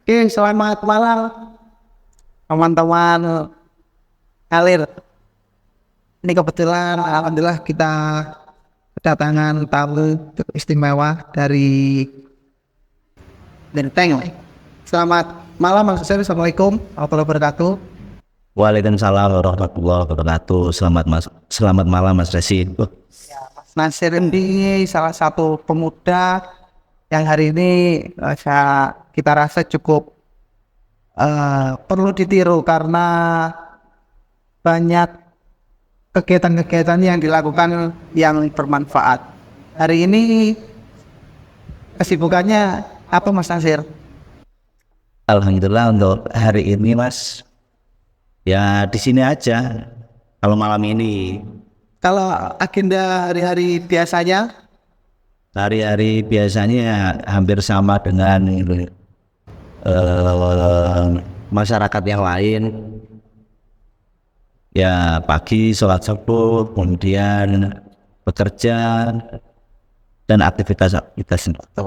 Oke, selamat malam teman-teman Alir. Ini kebetulan alhamdulillah kita kedatangan tamu istimewa dari Teng. Selamat malam Mas Hussein. Assalamualaikum warahmatullahi wabarakatuh. Waalaikumsalam warahmatullahi wabarakatuh. Selamat malam Mas Resi. Mas Nasir ini salah satu pemuda yang hari ini kita rasa cukup perlu ditiru karena banyak kegiatan-kegiatan yang dilakukan yang bermanfaat. Hari ini kesibukannya apa Mas Nasir? Alhamdulillah untuk hari ini Mas, ya di sini aja. Kalau malam ini, Kalau agenda hari-hari biasanya, hari-hari biasanya hampir sama dengan masyarakat yang lain. Ya pagi sholat subuh, kemudian bekerja dan aktivitas.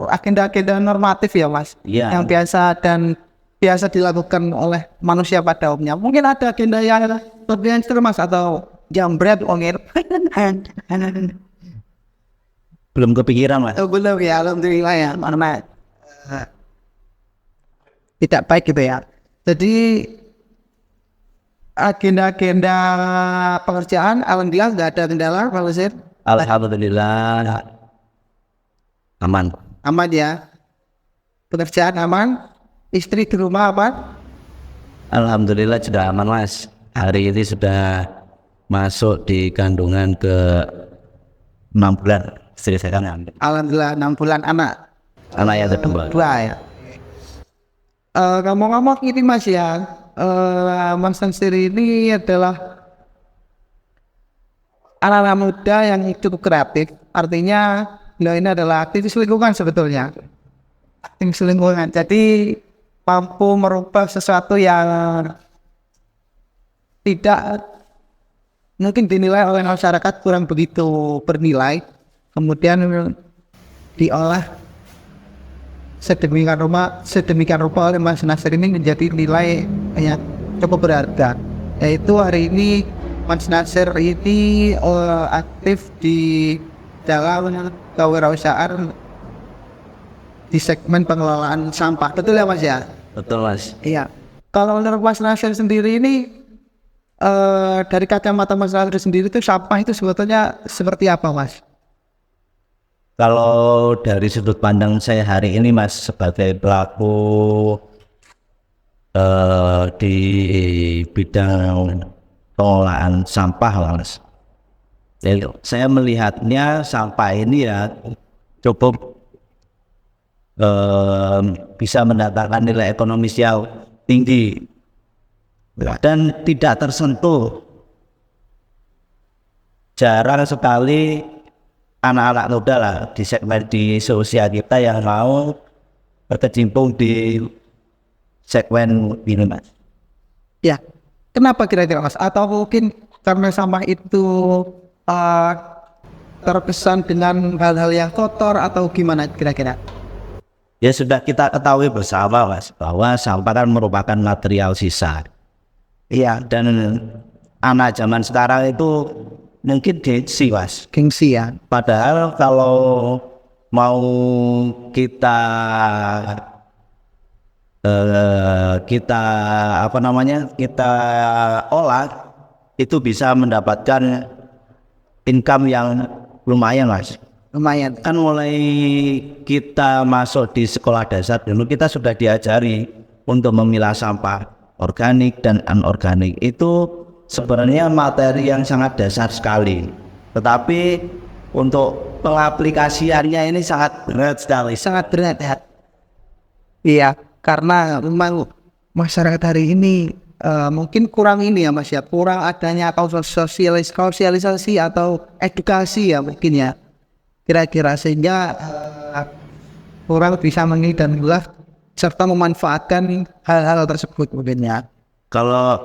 agenda-agenda normatif ya Mas, Iya. yang biasa dilakukan oleh manusia pada umumnya. Mungkin ada agenda yang lebih ekstrim Mas, atau jambret ongir. Belum kepikiran Mas. Oh, belum ya, alhamdulillah ya, karena tidak baik gitu ya. Jadi agenda-agenda pekerjaan alhamdulillah nggak ada kendala Pak Nasir. Alhamdulillah aman. Aman ya, pekerjaan aman, istri di rumah aman. Alhamdulillah sudah aman Mas. Hari ini sudah masuk di kandungan ke 6 bulan. Istri saya kan Alhamdulillah 6 bulan anak anak yang kedua. dua ya. Ngomong-ngomong ini Mas ya, Mas Nasir ini adalah anak-anak muda yang cukup kreatif. Artinya beliau ini adalah aktivis lingkungan sebetulnya. Aktivis lingkungan. Jadi mampu merubah sesuatu yang tidak mungkin dinilai oleh masyarakat kurang begitu bernilai, kemudian diolah sedemikian rupa oleh Mas Nasir ini menjadi nilai yang cukup berharga. Yaitu hari ini Mas Nasir ini aktif di dalam kewirausahaan di segmen pengelolaan sampah. Betul ya Mas ya? Betul Mas. Iya. Kalau menurut Mas Nasir sendiri ini, dari kacamata Mas Nasir sendiri itu sampah itu sebetulnya seperti apa Mas? Kalau dari sudut pandang saya hari ini Mas, sebagai pelaku di bidang pengelolaan sampah Mas, jadi saya melihatnya sampah ini ya cukup bisa mendatangkan nilai ekonomis yang tinggi dan tidak tersentuh. Jarang sekali anak-anak muda lah di segmen di seusia kita yang mau berkecimpung di segmen ini Mas. Ya, kenapa kira-kira Mas? Atau mungkin karena sampah itu terkesan dengan hal-hal yang kotor atau gimana kira-kira? Ya sudah kita ketahui bersama Mas bahwa sampah kan merupakan material sisa. Iya, dan anak zaman sekarang itu mungkin gengsi Mas. Gengsi ya. Padahal kalau mau kita kita olah, itu bisa mendapatkan income yang lumayan Mas. Lumayan. Kan mulai kita masuk di sekolah dasar dulu kita sudah diajari untuk memilah sampah organik dan anorganik. Itu sebenarnya materi yang sangat dasar sekali, tetapi untuk pengaplikasiannya ini sangat berat sekali. Sangat berat ya. Iya, karena memang masyarakat hari ini mungkin kurang ini ya Mas ya, kurang adanya sosialisasi atau edukasi ya mungkin ya, kira-kira, sehingga kurang bisa mengerti dan mengolah serta memanfaatkan hal-hal tersebut mungkin ya. Kalau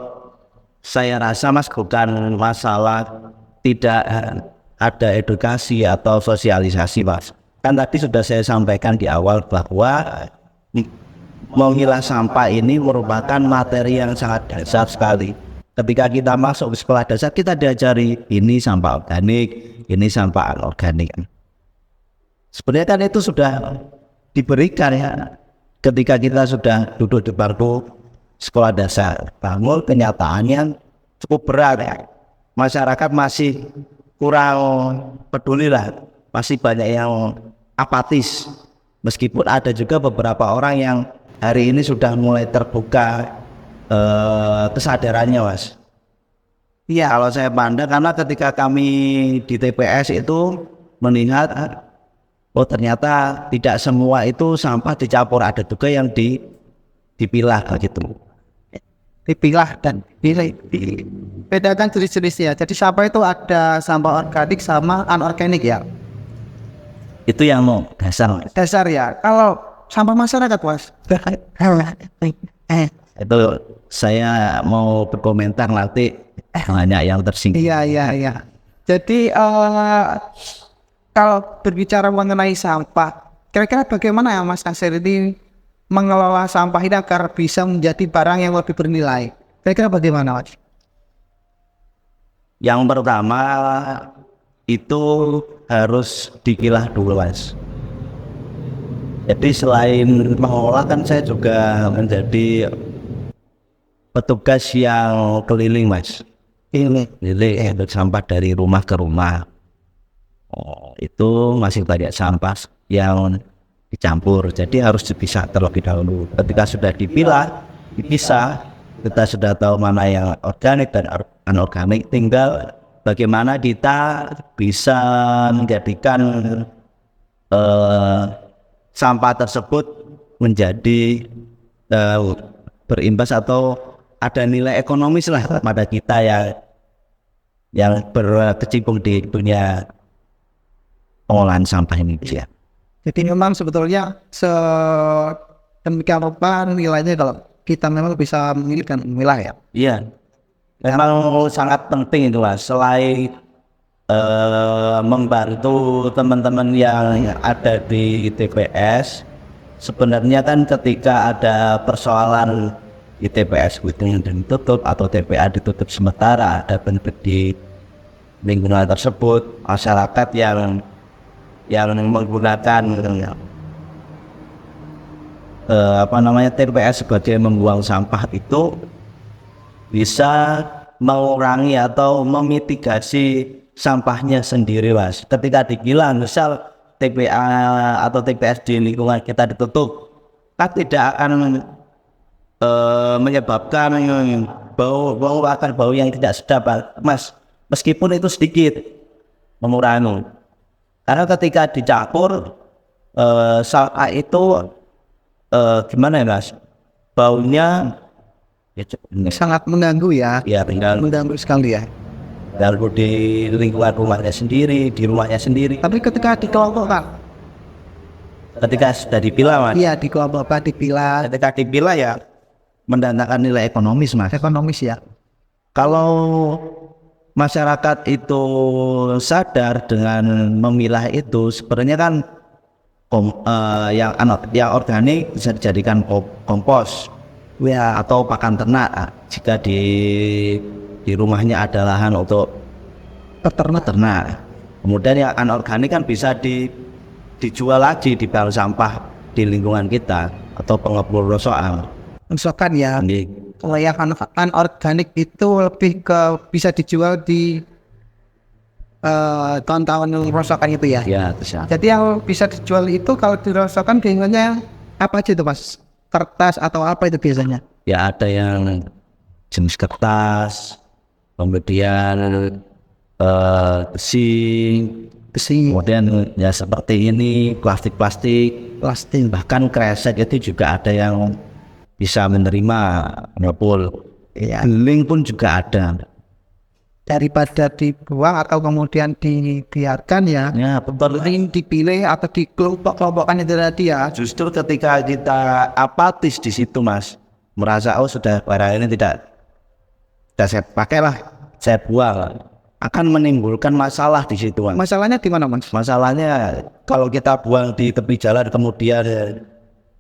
saya rasa Mas bukan masalah tidak ada edukasi atau sosialisasi Mas. Kan tadi sudah saya sampaikan di awal bahwa memilah sampah ini merupakan materi yang sangat dasar sekali. Ketika kita masuk ke sekolah dasar, kita diajari ini sampah organik, ini sampah anorganik. Sebenarnya kan itu sudah diberikan ya ketika kita sudah duduk di bangku sekolah dasar. Namun kenyataannya cukup berat ya. Masyarakat masih kurang peduli lah, masih banyak yang apatis. Meskipun ada juga beberapa orang yang hari ini sudah mulai terbuka kesadarannya, Mas. Iya, kalau saya pandang karena ketika kami di TPS itu melihat, oh ternyata tidak semua itu sampah dicampur, ada juga yang dipilah gitu. Dipilah dan bedakan jenis-jenisnya. Jadi sampah itu ada sampah organik sama anorganik ya. Itu yang mau dasar. Dasar ya. Kalau sampah masyarakat, Mas. Itu saya mau berkomentar nanti banyak yang tersinggung. Iya. Jadi kalau berbicara mengenai sampah, kira-kira bagaimana ya Mas Nasir ini mengelola sampah ini agar bisa menjadi barang yang lebih bernilai? Kira-kira bagaimana, Mas? Yang pertama itu harus dipilah dulu, Mas. Jadi selain mengolah kan saya juga menjadi petugas yang keliling, Mas. Keliling untuk sampah dari rumah ke rumah. Itu masih banyak sampah yang dicampur, jadi harus dipisah terlebih dahulu. Ketika sudah dipisah, kita sudah tahu mana yang organik dan anorganik, tinggal bagaimana kita bisa menjadikan sampah tersebut menjadi berimbas atau ada nilai ekonomis lah pada kita yang berkecimpung di dunia pengolahan sampah ini ya. Jadi memang sebetulnya sedemikian rupa nilainya kalau kita memang bisa memilih dan memilah ya. Iya, memang sangat penting itu Mas. Selain membantu teman-teman yang ada di TPS, sebenarnya kan ketika ada persoalan di TPS yang ditutup atau TPA ditutup sementara, ada bentuk di lingkungan tersebut, masyarakat yang menggunakan TPS sebagai membuang sampah itu bisa mengurangi atau memitigasi sampahnya sendiri, Mas. Ketika dipilah, misal TPA atau TPS di lingkungan kita ditutup, kan tidak akan menyebabkan bau yang tidak sedap, Mas. Meskipun itu sedikit mengurangi. Karena ketika dicampur sampah itu gimana ya Mas? Baunya ya, sangat mengganggu ya. Ya, mengganggu sekali ya. Lalu di lingkungan rumahnya sendiri, di rumahnya sendiri. Tapi ketika dikelompokkan, ketika sudah dipilah, Mas. Iya, dikelompokkan, dipilah. Ketika dipilah ya mendatangkan nilai ekonomis, Mas. Ekonomis ya. Kalau masyarakat itu sadar dengan memilah itu, sebenarnya kan yang organik bisa dijadikan kompos ya, atau pakan ternak jika di rumahnya ada lahan untuk ternak. Kemudian yang anorganik kan bisa dijual lagi di bank sampah di lingkungan kita atau pengepul rosokan ya. Kalau yang anorganik itu lebih ke bisa dijual di tahun-tahun rosokan itu ya. Ya, bisa. Jadi yang bisa dijual itu kalau dirosokan biasanya apa aja itu Mas? Kertas atau apa itu biasanya? Ya ada yang jenis kertas, kemudian besi, kemudian ya seperti ini plastik, bahkan kresek itu juga ada yang bisa menerima ngepul. Ya. Link pun juga ada. Daripada dibuang atau kemudian dibiarkan ya. Ya betul. Ini dipilih atau dikelompok-kelompokkan itu tadi ya. Justru ketika kita apatis di situ Mas, merasa sudah barang ini tidak saya pakailah, saya buang, akan menimbulkan masalah di situ Mas. Masalahnya di mana Mas? Masalahnya kalau kita buang di tepi jalan kemudian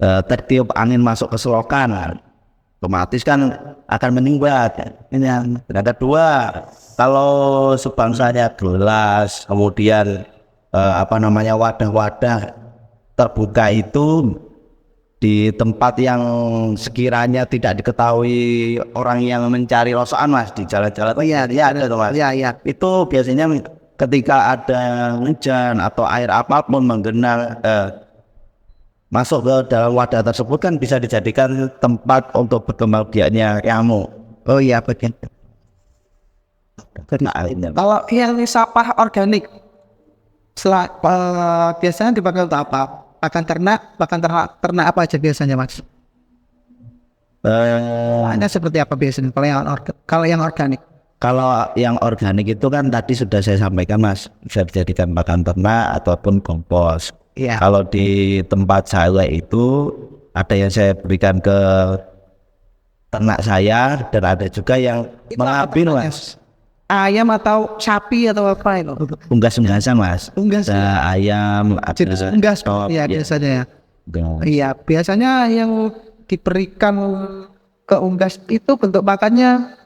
tertiup angin masuk ke selokan, otomatis kan akan menyumbat. Ini yang kedua, kalau sebangsanya gelas, kemudian wadah-wadah terbuka itu di tempat yang sekiranya tidak diketahui orang yang mencari rosokan mas, di jalan-jalan. Oh iya, ada tuh mas. Iya. Itu biasanya ketika ada hujan atau air apapun menggenang masuk ke dalam wadah tersebut kan bisa dijadikan tempat untuk berkembang biaknya nyamuk. Oh iya betul. Kalau yang sampah organik, biasanya dipakai untuk apa? Pakan ternak apa aja biasanya mas? Hanya seperti apa biasanya kalau yang organik? Kalau yang organik itu kan tadi sudah saya sampaikan mas, bisa dijadikan pakan ternak ataupun kompos. Iya. Kalau di tempat saya itu ada yang saya berikan ke ternak saya dan ada juga yang mengambil mas. Ayam atau sapi atau apa itu? Unggas-unggasan mas. Unggas. Ada ayam, ada Jenis unggas ya biasanya ya. Iya, biasanya yang diberikan ke unggas itu bentuk makannya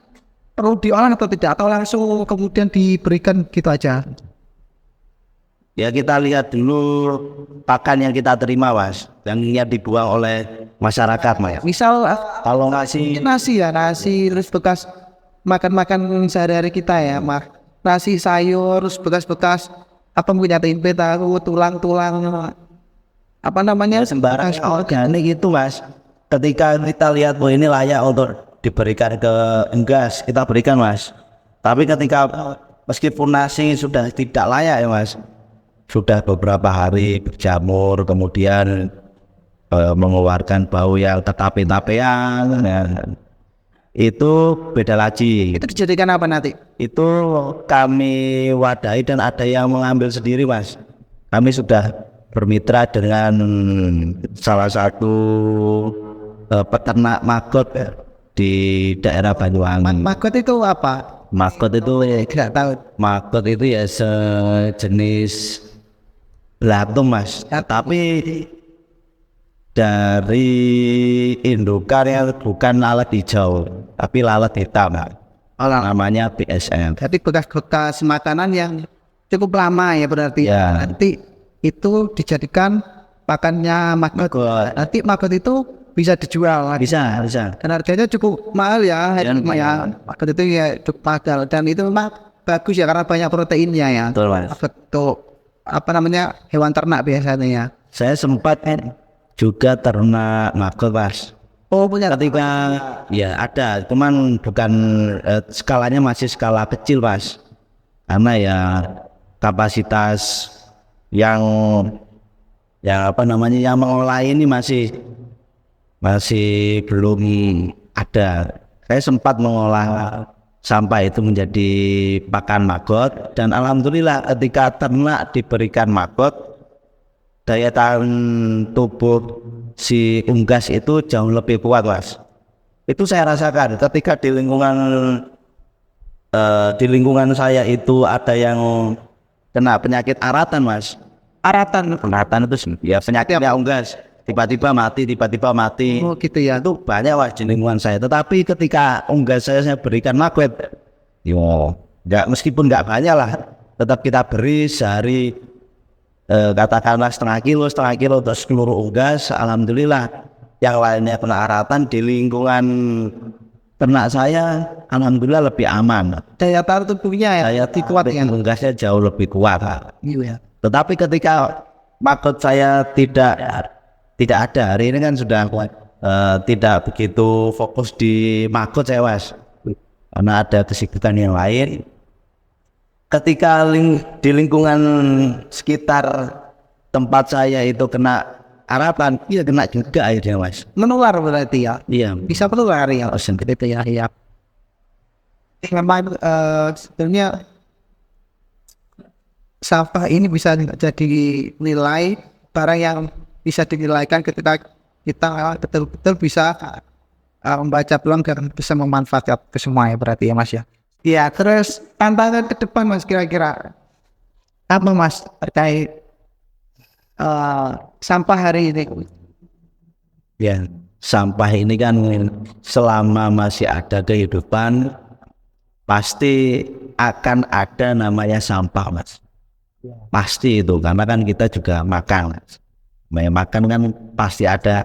perlu diolah atau tidak, atau langsung kemudian diberikan gitu aja? Ya kita lihat dulu pakan yang kita terima mas, yang dibuang oleh masyarakat mas. Misal Kalau nasi nasi terus bekas makan sehari-hari kita ya, nasi sayur terus bekas apa mungkin tempe tahu tulang-tulang apa namanya sembarang organik itu mas, ketika kita lihat ini layak untuk diberikan ke unggas, kita berikan mas. Tapi ketika meskipun nasi sudah tidak layak ya mas, sudah beberapa hari berjamur kemudian mengeluarkan bau yang tetapi-tapian ya, itu beda lagi. itu dijadikan apa nanti? Itu kami wadahi dan ada yang mengambil sendiri mas. Kami sudah bermitra dengan salah satu peternak maggot di daerah Banyuwangi. Maggot itu apa? Maggot itu Tidak tahu. maggot itu ya sejenis belatung mas, tapi dari indukan yang bukan lalat hijau tapi lalat hitam, namanya BSM. Jadi bekas-bekas makanan yang cukup lama ya berarti. Ya. Nanti itu dijadikan pakannya maggot. Nanti maggot itu bisa dijual lagi. Bisa. Dan harganya cukup mahal ya. Maggot itu ya cukup mahal dan itu memang bagus ya karena banyak proteinnya ya. Betul mas. Untuk apa namanya hewan ternak biasanya ya. Saya sempat juga ternak maggot mas. Oh punya. Ketika ya ada, cuman bukan skalanya masih skala kecil mas, karena ya kapasitas yang yang mengolah ini masih belum ada. Saya sempat mengolah sampah itu menjadi pakan maggot dan alhamdulillah ketika ternak diberikan maggot, daya tahan tubuh si unggas itu jauh lebih kuat mas. Itu saya rasakan ketika di lingkungan saya itu ada yang kena penyakit aratan mas. Aratan itu ya penyakitnya unggas, tiba-tiba mati. Oh gitu ya. Itu banyak mas di lingkungan saya. Tetapi ketika unggas saya berikan maggot, meskipun nggak banyak lah, tetap kita beri sehari katakanlah setengah kilo untuk seluruh unggas. Alhamdulillah yang lainnya kena aratan di lingkungan ternak saya, alhamdulillah lebih aman. Daya tahan tubuhnya ya lebih kuat ya. Unggasnya jauh lebih kuat. Iya. Tetapi ketika maggot saya tidak ada, hari ini kan sudah tidak begitu fokus di maggot saya mas, karena ada kesibukan yang lain. Ketika di lingkungan sekitar tempat saya itu kena aratan, iya kena juga akhirnya mas. Menular berarti ya? Iya. Bisa menular ya? Gitu ya. Iya. Memang sebenarnya sampah ini bisa jadi nilai barang yang bisa dinilaikan ketika kita betul-betul bisa membaca peluang dan bisa memanfaatkan ke semua ya berarti ya mas ya. Iya, terus tantangan ke depan mas kira-kira apa mas terkait sampah hari ini? Ya, sampah ini kan selama masih ada kehidupan pasti akan ada namanya sampah, Mas. Pasti itu, karena kan kita juga makan, Mas. Makan kan pasti ada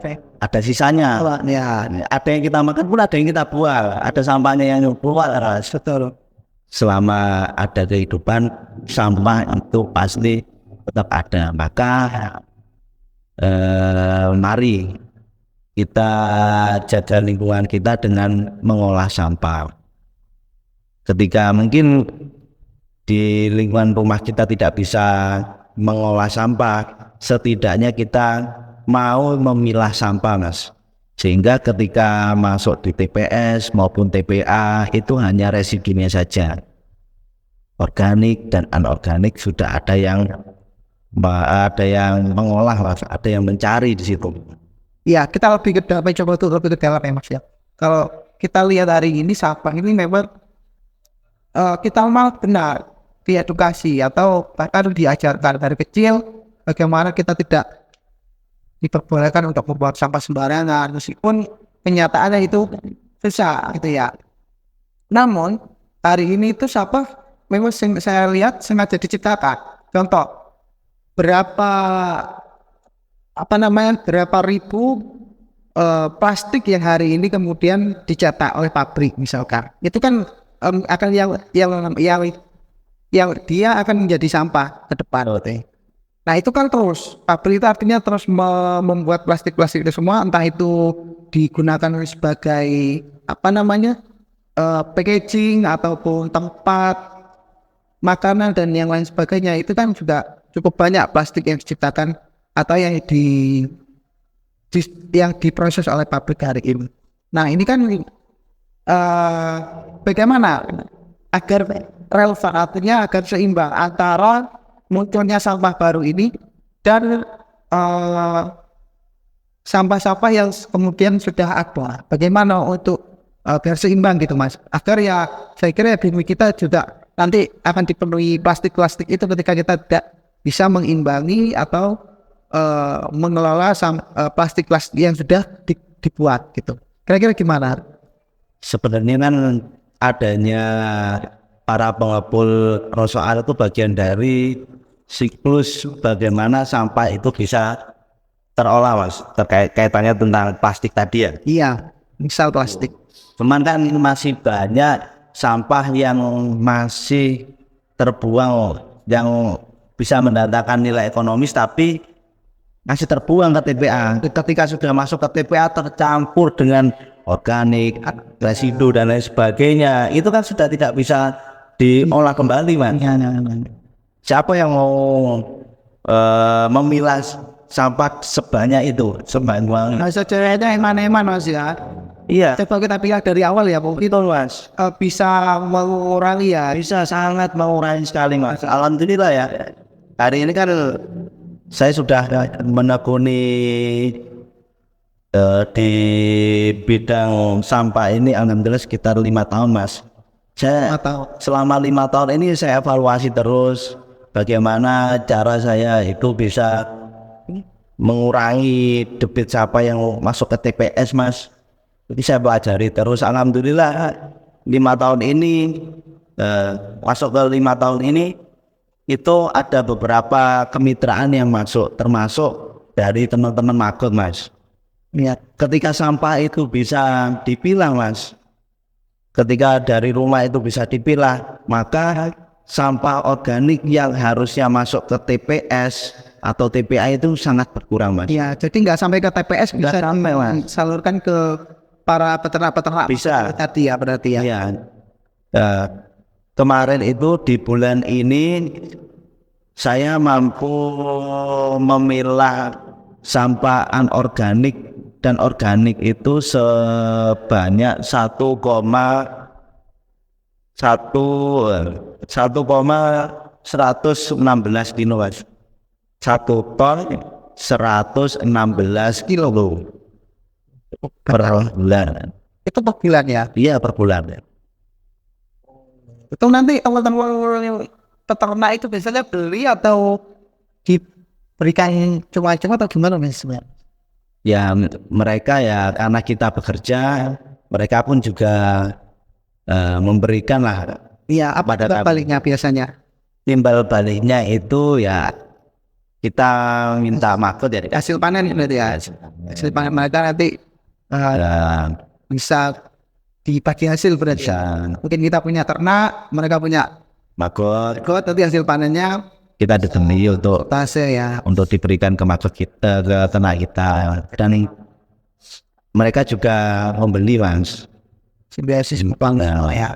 sisanya. Ya, Ada yang kita makan pun ada yang kita buang, ada sampahnya yang keluar, Mas. betul. Selama ada kehidupan, sampah itu pasti tetap ada. Maka mari kita jaga lingkungan kita dengan mengolah sampah. Ketika mungkin di lingkungan rumah kita tidak bisa mengolah sampah, setidaknya kita mau memilah sampah, Mas. Sehingga ketika masuk di TPS maupun TPA itu hanya residunya saja. Organik dan anorganik sudah ada yang mengolah, Mas. Ada yang mencari di situ. Ya, kita lebih ke dalam, coba tuh lebih ke dalam ya Mas ya. Kalau kita lihat hari ini sampah ini memang kita mau benar diedukasi atau bahkan diajarkan dari kecil bagaimana kita tidak diperbolehkan untuk membuang sampah sembarangan, meskipun kenyataannya itu susah gitu ya. Namun hari ini itu sampah memang saya lihat sengaja diciptakan. Contoh, berapa berapa ribu plastik yang hari ini kemudian dicetak oleh pabrik misalkan, itu kan akan yang dia akan menjadi sampah ke depan. Nah itu kan terus pabrik itu artinya terus membuat plastik-plastik itu semua, entah itu digunakan sebagai packaging ataupun tempat makanan dan yang lain sebagainya. Itu kan juga cukup banyak plastik yang diciptakan atau yang diproses oleh pabrik hari ini. Nah ini kan bagaimana agar relevan, artinya agar seimbang antara munculnya sampah baru ini dan sampah-sampah yang kemudian sudah ada. Bagaimana untuk biar seimbang gitu Mas, agar ya saya kira bumi kita juga nanti akan dipenuhi plastik-plastik itu ketika kita tidak bisa mengimbangi atau mengelola plastik-plastik yang sudah dibuat gitu. Kira-kira gimana? Sebenarnya kan adanya para pengepul trosoar itu bagian dari siklus bagaimana sampah itu bisa terolah, Mas. Kaitannya tentang plastik tadi ya. Iya, misal plastik. Cuman kan masih banyak sampah yang masih terbuang yang bisa mendatangkan nilai ekonomis tapi masih terbuang ke TPA. Ketika sudah masuk ke TPA tercampur dengan organik, residu dan lain sebagainya, itu kan sudah tidak bisa diolah kembali, Mas. Siapa yang mau memilah sampah sebanyak itu, sebanyak? Nah, sejarahnya eman-eman Mas ya. Iya. Coba kita pilih dari awal ya, mungkin Itu, Mas. bisa mengurangi ya. Bisa sangat mengurangi sekali, Mas. Alhamdulillah ya. Hari ini kan saya sudah menekuni di bidang sampah ini alhamdulillah sekitar 5 tahun, Mas. Saya selama 5 tahun ini saya evaluasi terus bagaimana cara saya itu bisa mengurangi debit sampah yang masuk ke TPS, Mas. Jadi saya pelajari terus, alhamdulillah 5 tahun ini masuk ke 5 tahun ini itu ada beberapa kemitraan yang masuk, termasuk dari teman-teman Magot, Mas. Ya, ketika sampah itu bisa dipilah, Mas, ketika dari rumah itu bisa dipilah, maka sampah organik yang harusnya masuk ke TPS atau TPA itu sangat berkurang, Mas. Ya, jadi nggak sampai ke TPS, bisa disalurkan ke para peternak-peternak. Bisa. Tadi ya berarti ya. Ya. Kemarin itu di bulan ini saya mampu memilah sampah anorganik dan organik itu sebanyak 1,116 kilo, Mas. 1 ton 116 kilo per bulan. Itu per bulan ya? Iya, per bulan ya. Itu nanti teman-teman peternak itu biasanya beli atau diberikan cuma-cuma atau gimana Mas? ya mereka ya karena kita bekerja, mereka pun juga memberikan lah. Iya, apa Pada kami. baliknya biasanya? Timbal baliknya itu ya kita minta makot ya. Hasil panen berarti ya. Hasil panen mereka nanti Ya, bisa dibagi hasil berarti. bisa Mungkin kita punya ternak, mereka punya makot, got, nanti hasil panennya kita dibeli untuk tase ya. diberikan ke makot kita, ke ternak kita, dan mereka juga membeli mas. Simbiosis membangun ya.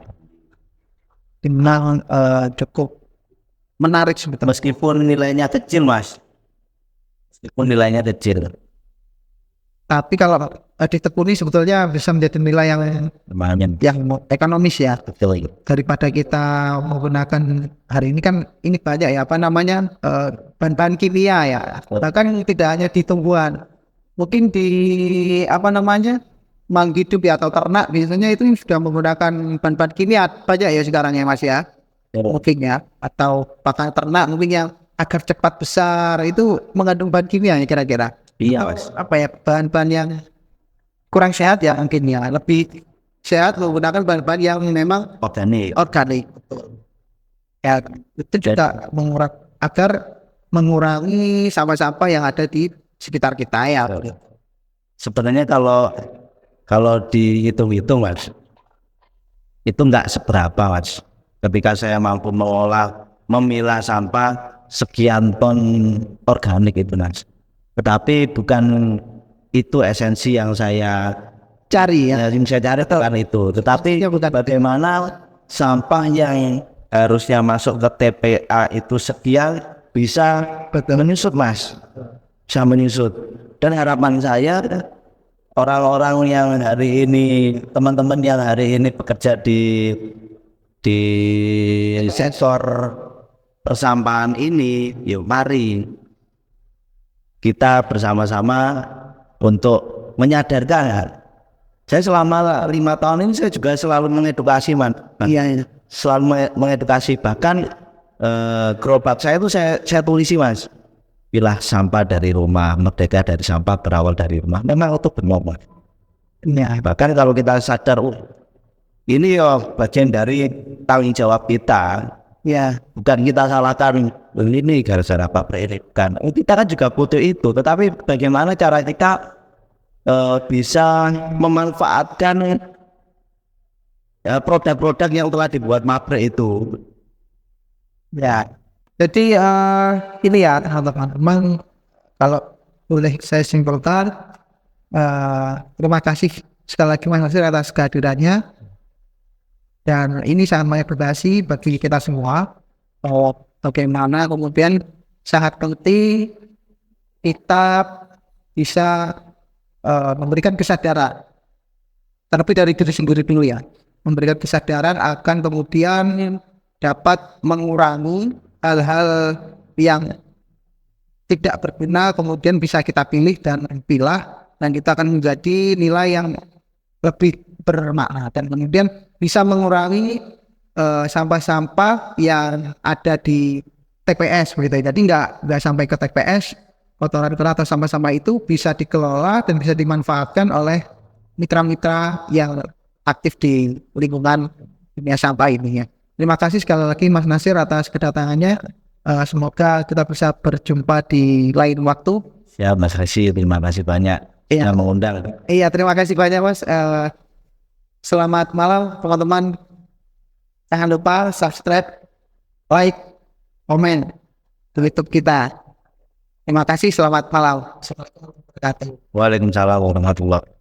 Dimana cukup menarik sebetulnya. Meskipun nilainya kecil mas, meskipun nilainya kecil, Tapi kalau ditekuni sebetulnya bisa menjadi nilai lumayan yang ekonomis ya. betul. Daripada kita menggunakan hari ini kan ini banyak ya apa namanya bahan-bahan kimia ya. Bahkan tidak hanya di tumbuhan, mungkin di apa namanya mang hidup ya atau ternak biasanya itu sudah menggunakan bahan-bahan kimia banyak ya sekarang ya mas ya. Mungkin ya atau pakan ternak mungkin yang agar cepat besar itu mengandung bahan kimia ya kira-kira. Iya mas. Apa ya bahan-bahan yang kurang sehat ya mungkin ya lebih sehat menggunakan bahan-bahan yang memang organik. Ya itu juga agar mengurangi sampah-sampah yang ada di sekitar kita ya. Sebenarnya kalau dihitung-hitung mas, itu nggak seberapa mas. Ketika saya mampu memilah sampah sekian ton organik itu mas. Tetapi bukan itu esensi yang saya Cari ya. yang saya cari bukan itu. Tetapi bagaimana sampah yang harusnya masuk ke TPA itu sekian bisa menyusut mas, bisa menyusut. Dan harapan saya orang-orang yang hari ini, teman-teman yang hari ini bekerja di sektor persampahan ini, yuk mari kita bersama-sama untuk menyadarkan. Saya selama 5 tahun ini saya juga selalu mengedukasi man. Iya. Selalu mengedukasi, bahkan gerobak saya itu saya tulisi mas, pilah sampah dari rumah, merdeka dari sampah, berawal dari rumah. Memang itu benar mas. Ya. Bahkan kalau kita sadar ini ya bagian dari tanggung jawab kita. Ya. Bukan kita salahkan ini gara-gara pabrik ini, bukan. Kita kan juga butuh itu, tetapi bagaimana cara kita bisa memanfaatkan produk-produk yang telah dibuat pabrik itu. Ya. Jadi ini ya teman-teman, kalau boleh saya simpulkan, terima kasih sekali lagi Mas Nasir atas kehadirannya. Dan ini sangat berbahasi bagi kita semua. Bagaimana kemudian sangat penting kita bisa memberikan kesadaran, terlebih dari diri sendiri dulu ya, memberikan kesadaran akan kemudian dapat mengurangi hal-hal yang tidak berguna, kemudian bisa kita pilih dan pilah, dan kita akan menjadi nilai yang lebih bermakna dan kemudian bisa mengurangi sampah-sampah yang ada di TPS begitu. Jadi nggak sampai ke TPS, kotoran-kotoran atau sampah-sampah itu bisa dikelola dan bisa dimanfaatkan oleh mitra-mitra yang aktif di lingkungan dunia sampah ini ya. Terima kasih sekali lagi Mas Nasir atas kedatangannya. Semoga kita bisa berjumpa di lain waktu. Ya Mas Resi, terima kasih banyak yang mengundang. Iya, terima kasih banyak Mas. Selamat malam teman-teman. Jangan lupa subscribe, like, komen di YouTube kita. Terima kasih, selamat malam. Waalaikumsalam warahmatullahi wabarakatuh.